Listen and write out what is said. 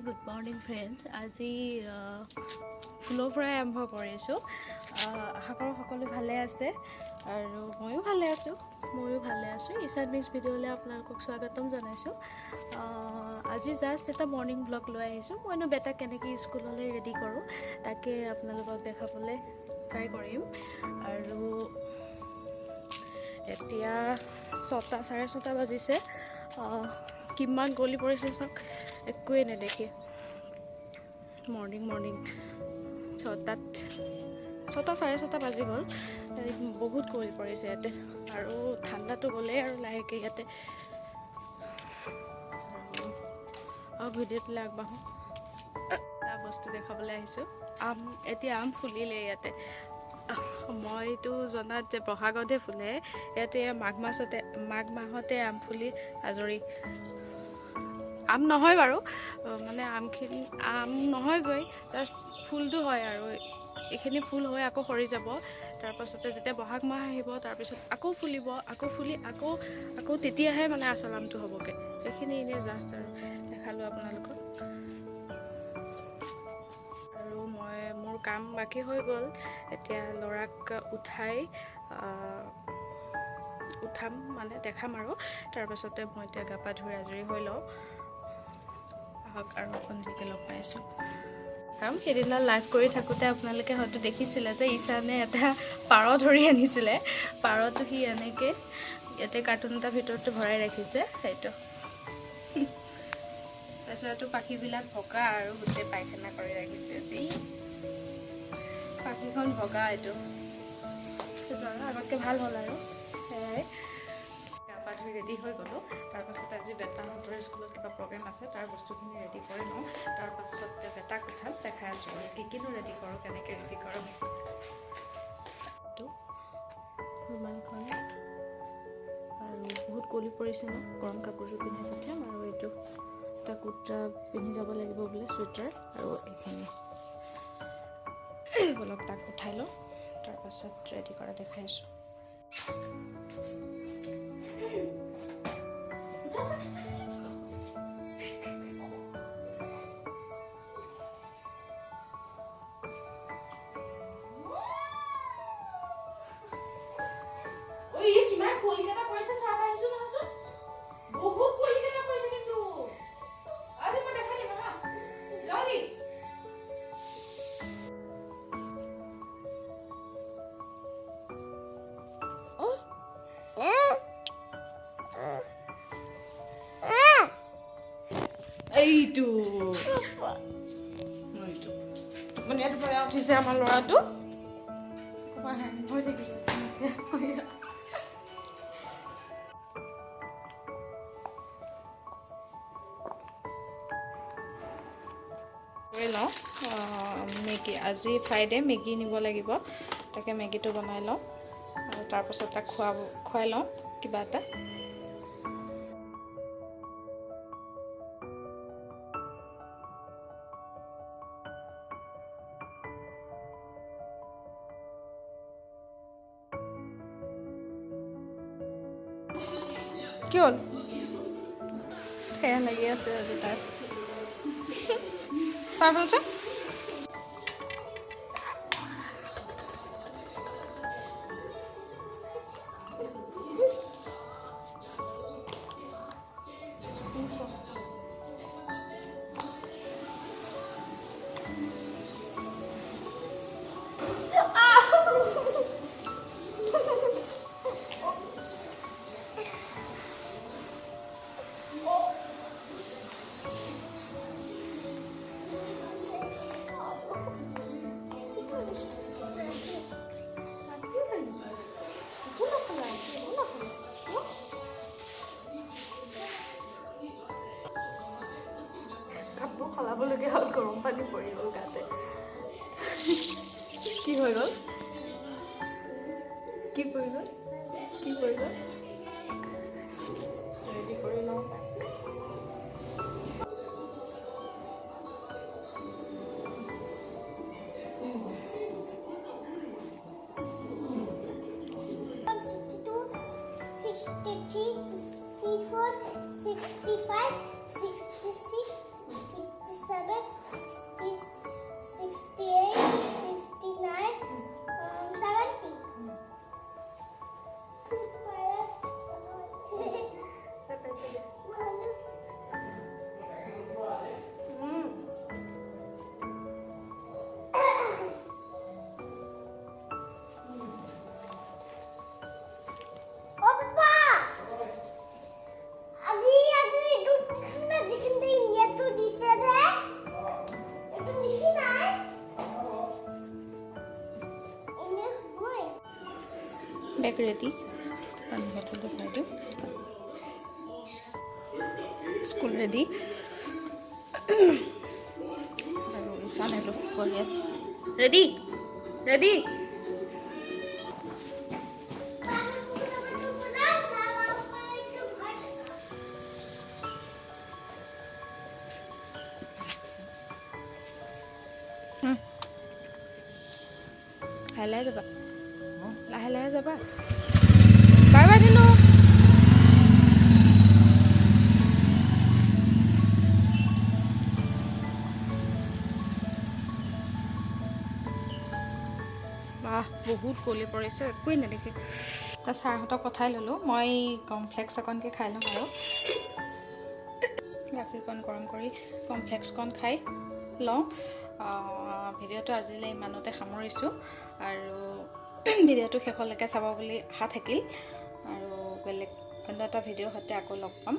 Good morning friends. আজি ফুলৰ পৰাই আৰম্ভ কৰিছোঁ। আশা কৰোঁ সকলো ভালে আছে আৰু ময়ো ভালে আছোঁ। ঈশান মিক্স ভিডিঅ'লৈ আপোনালোকক স্বাগতম জনাইছোঁ। আজি জাষ্ট এটা মৰ্ণিং ব্লগ লৈ আহিছোঁ। মইনো বেটাক কেনেকৈ স্কুললৈ ৰেডি কৰোঁ তাকে আপোনালোকক দেখাবলৈ ট্ৰাই কৰিম। আৰু এতিয়া 6:30 বাজিছে। কিমান গলি পৰিছে চাওক, একোৱেই নেদেখি। মৰ্ণিং 6:30 বাজি গ'ল। বহুত গলি পৰিছে ইয়াতে আৰু ঠাণ্ডাটো গ'লেই আৰু লাহেকৈ ইয়াতে। আৰু ভিডিঅ'টোলৈ আগবাঢ়োঁ। এটা বস্তু দেখাবলৈ আহিছোঁ। এতিয়া আম ফুলিলে ইয়াতে। মইতো জনাত যে বহাগতহে ফুলে, ইয়াতে মাঘ মাহতে আম ফুলি আজৰি। আম নহয় বাৰু, মানে আম নহয়গৈ, জাষ্ট ফুলটো হয় আৰু এইখিনি ফুল হৈ আকৌ সৰি যাব। তাৰপাছতে যেতিয়া বহাগ মাহ আহিব তাৰপিছত আকৌ ফুলিব, আকৌ ফুলি আকৌ তেতিয়াহে মানে আচল আমটো হ'বগৈ। সেইখিনি এনেই জাষ্ট আৰু দেখালোঁ আপোনালোকক। আৰু মোৰ কাম বাকী হৈ গ'ল। এতিয়া ল'ৰাক উঠাম মানে দেখাম আৰু তাৰপাছতে মই এতিয়া গা পা ধুই আজৰি হৈ লওঁ। আহক আৰু সন্ধিয়াকৈ লগ পাইছোঁ। সেইদিনা লাইভ কৰি থাকোঁতে আপোনালোকে হয়তো দেখিছিলে যে ঈশানে এটা পাৰ ধৰি আনিছিলে। পাৰটো সি এনেকৈ ইয়াতে কাৰ্টুন এটাৰ ভিতৰতে ভৰাই ৰাখিছে। সেইটো তাৰপিছত পাখিবিলাক ভগা আৰু গোটেই পায়খানা কৰি ৰাখিছে। যি পাখিখন ভগা এইটো আৰু আগতকৈ ভাল হ'ল আৰু সেয়াই। গা পা ধুই ৰেডি হৈ গ'লোঁ। তাৰপাছত আজি বেটাহঁতৰ স্কুলত কিবা প্ৰগ্ৰেম আছে, তাৰ বস্তুখিনি ৰেডি কৰি লওঁ। তাৰপাছতে বেটাক উঠাম, দেখাই আছোঁ আৰু কিনো ৰেডি কৰোঁ, কেনেকৈ ৰেডি কৰোঁ। ৰুমালখন আৰু বহুত গলি পৰিছে ন, গৰম কাপোৰযোৰ পিন্ধি পঠিয়াম। আৰু এইটো এটা কুৰ্তা পিন্ধি যাব লাগিব বোলে, চুৱেটাৰ। আৰু এইখিনি অলপ তাক উঠাই লওঁ, তাৰপাছত ৰেডি কৰা দেখাই আছোঁ। এইটো টোপনিয়াটো পৰা উঠিছে আমাৰ ল'ৰাটো। হৈ থাকিব কৰি লওঁ। মেগী, আজি ফ্ৰাইডে, মেগী নিব লাগিব। তাকে মেগীটো বনাই লওঁ আৰু তাৰপাছত তাক খুৱাই লওঁ কিবা এটা। কি হ'ল? সেয়া লাগি আছে আজি তাৰ। তাৰপাছত কাপোৰ সলাবলগীয়া হ'ল, গৰম পানী পৰি গ'ল গাতে। কি হৈ গ'ল? কি পৰি গ'ল? ৰেডি কৰি লওঁ তাক। বেগ ৰেডি, পানী বটল দেখাই দিওঁ, স্কুল ৰেডি আৰু ইছান এইটো কৰি আছে ৰেডি ৰেডি। লাহে লাহে যাবা, লাহে লাহে যাবা, বাই বাই দিলোঁ। বাহ বহুত গলি পৰিছে, একোৱেই নেদেখে। তাৰ ছাৰহঁতক পঠাই ল'লোঁ, মই কৰ্ণফ্লেক্স অকণকৈ খাই ল'ম আৰু গাখীৰকণ গৰম কৰি কৰ্ণফ্লেক্সকণ খাই লওঁ। ভিডিঅ'টো আজিলৈ ইমানতে সামৰিছোঁ আৰু ভিডিঅ'টো শেষলৈকে চাব বুলি আশা থাকিল আৰু বেলেগ অন্য এটা ভিডিঅ'ৰ সৈতে আকৌ লগ পাম।